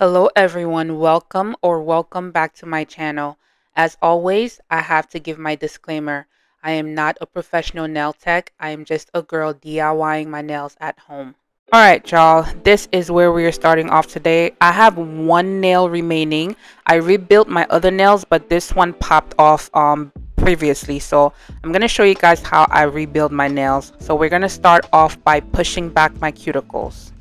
Hello everyone, welcome back to my channel. As always, I have to give my disclaimer. I am not a professional nail tech. I am just a girl DIYing my nails at home. Alright y'all, this is where we are starting off today. I have one nail remaining. I rebuilt my other nails, but this one popped off previously. So I'm going to show you guys how I rebuild my nails. So we're going to start off by pushing back my cuticles.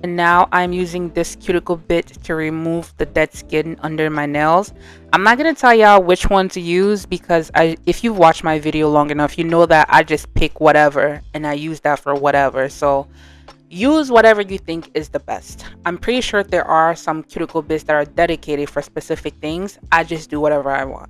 And now I'm using this cuticle bit to remove the dead skin under my nails. I'm not going to tell y'all which one to use because if you've watched my video long enough, you know that I just pick whatever and I use that for whatever. So use whatever you think is the best. I'm pretty sure there are some cuticle bits that are dedicated for specific things. I just do whatever I want.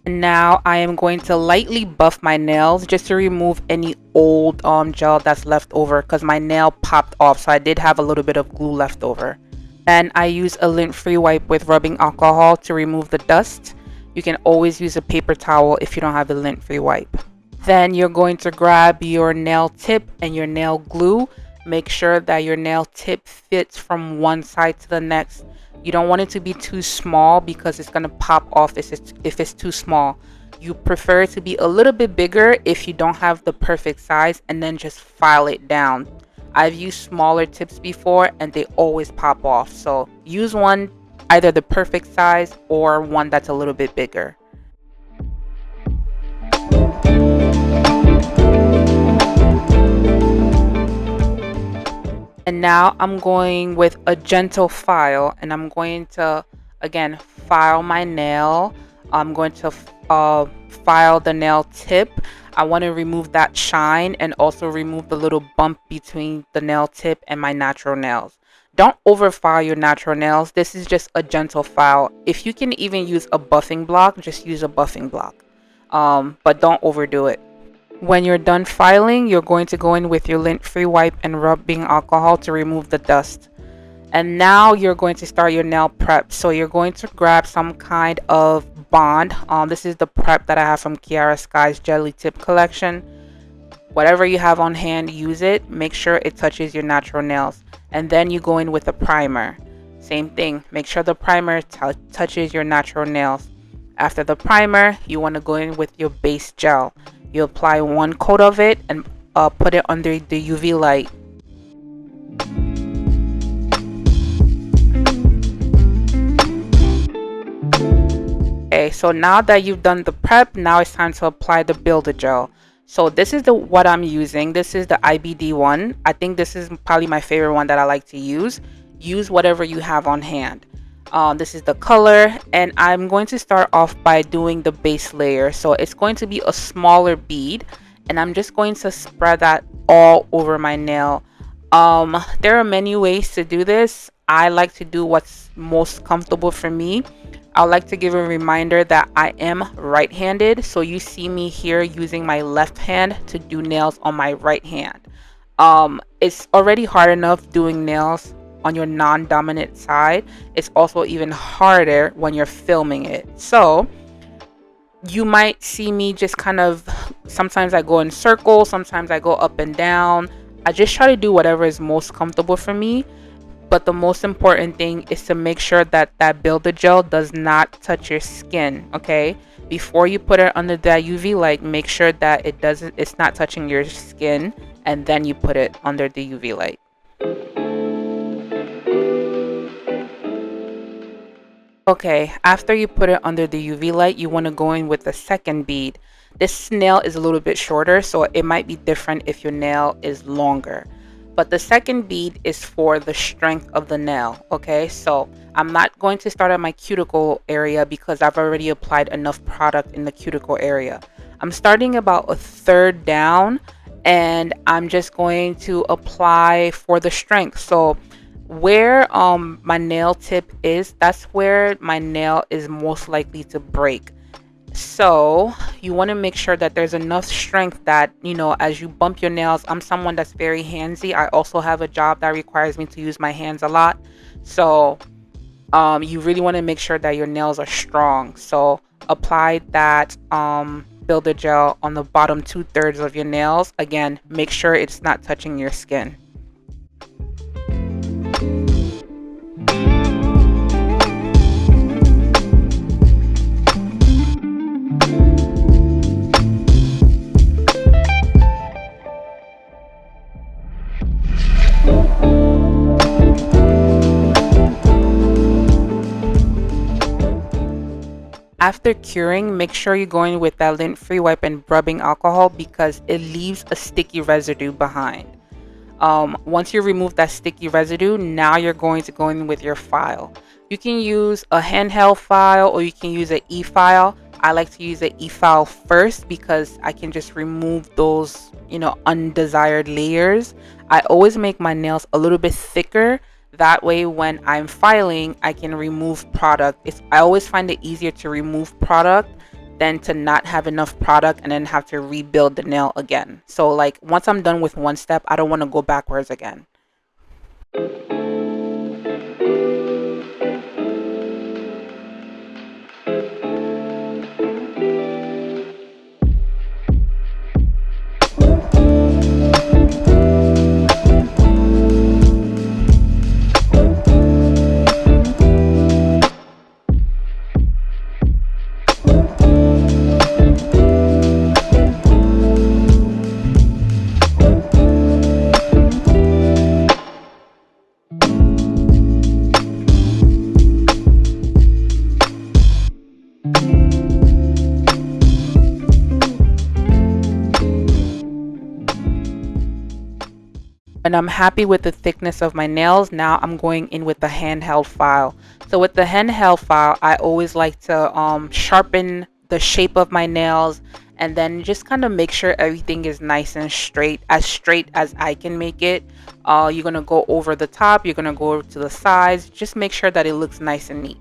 Now I am going to lightly buff my nails just to remove any old gel that's left over because my nail popped off, so I did have a little bit of glue left over. And I use a lint-free wipe with rubbing alcohol to remove the dust. You can always use a paper towel if you don't have a lint-free wipe. Then you're going to grab your nail tip and your nail glue. Make sure that your nail tip fits from one side to the next. You don't want it to be too small because it's going to pop off if it's too small. You prefer it to be a little bit bigger if you don't have the perfect size, and then just file it down. I've used smaller tips before and they always pop off. So use one, either the perfect size or one that's a little bit bigger. And now I'm going with a gentle file, and I'm going to again file my nail. I'm going to file the nail tip. I want to remove that shine and also remove the little bump between the nail tip and my natural nails. Don't over file your natural nails. This is just a gentle file. If you can even use a buffing block, just use a buffing block, but don't overdo it. When you're done filing, you're going to go in with your lint-free wipe and rubbing alcohol to remove the dust. And now you're going to start your nail prep. So you're going to grab some kind of bond. This is the prep that I have from Kiara Sky's Jelly Tip collection. Whatever you have on hand, use it. Make sure it touches your natural nails. And then you go in with a primer. Same thing. Make sure the primer touches your natural nails. After the primer, you want to go in with your base gel. You apply one coat of it and put it under the UV light. Okay, so now that you've done the prep, now it's time to apply the builder gel. So this is what I'm using. This is the IBD one. I think this is probably my favorite one that I like to use. Use whatever you have on hand. This is the color, and I'm going to start off by doing the base layer. So it's going to be a smaller bead, and I'm just going to spread that all over my nail. There are many ways to do this. I like to do what's most comfortable for me. I like to give a reminder that I am right-handed, so you see me here using my left hand to do nails on my right hand. It's already hard enough doing nails on your non-dominant side. It's also even harder when you're filming it. So you might see me just kind of, sometimes I go in circles, sometimes I go up and down. I just try to do whatever is most comfortable for me. But the most important thing is to make sure that that builder gel does not touch your skin. Okay, before you put it under that UV light, make sure that it's not touching your skin, and then you put it under the UV light. Okay, after you put it under the UV light, you want to go in with the second bead. This nail is a little bit shorter, so it might be different if your nail is longer. But the second bead is for the strength of the nail. Okay, so I'm not going to start at my cuticle area because I've already applied enough product in the cuticle area. I'm starting about a third down, and I'm just going to apply for the strength. So where my nail tip is, that's where my nail is most likely to break. So you want to make sure that there's enough strength that, you know, as you bump your nails. I'm someone that's very handsy. I also have a job that requires me to use my hands a lot. So you really want to make sure that your nails are strong. So apply that builder gel on the bottom 2/3 of your nails. Again, make sure it's not touching your skin. After curing, make sure you're going with that lint-free wipe and rubbing alcohol because it leaves a sticky residue behind. Once you remove that sticky residue, now you're going to go in with your file. You can use a handheld file or you can use an e-file. I like to use an e-file first because I can just remove those, undesired layers. I always make my nails a little bit thicker. That way, when I'm filing, I can remove product. I always find it easier to remove product than to not have enough product and then have to rebuild the nail again. So like once I'm done with one step, I don't want to go backwards again. When I'm happy with the thickness of my nails, now I'm going in with the handheld file. So with the handheld file, I always like to sharpen the shape of my nails and then just kind of make sure everything is nice and straight as I can make it. You're going to go over the top, you're going to go over to the sides, just make sure that it looks nice and neat.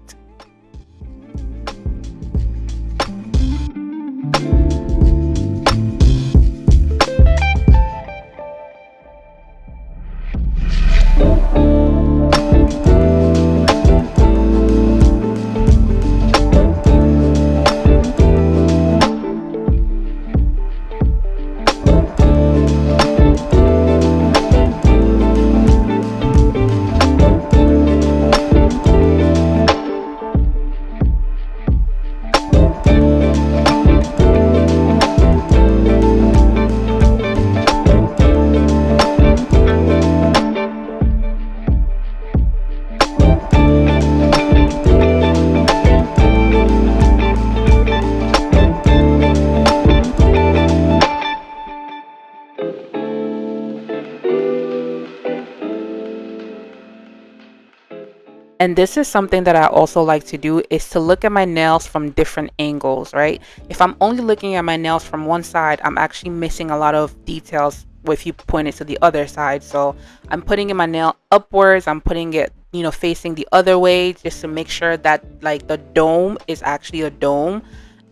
And this is something that I also like to do, is to look at my nails from different angles, right? If I'm only looking at my nails from one side, I'm actually missing a lot of details if you point it to the other side. So I'm putting in my nail upwards, I'm putting it, facing the other way just to make sure that like the dome is actually a dome.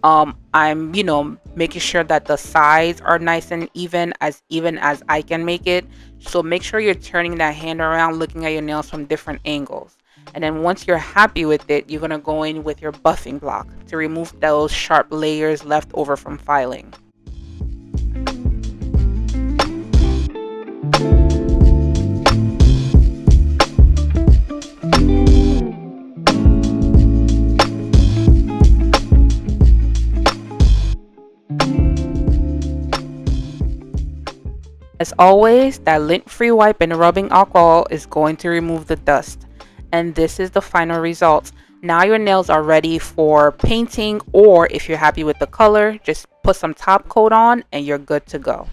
I'm, making sure that the sides are nice and even as I can make it. So make sure you're turning that hand around, looking at your nails from different angles. And then once you're happy with it, you're going to go in with your buffing block to remove those sharp layers left over from filing. As always, that lint-free wipe and rubbing alcohol is going to remove the dust. And this is the final result. Now your nails are ready for painting, or if you're happy with the color, just put some top coat on and you're good to go.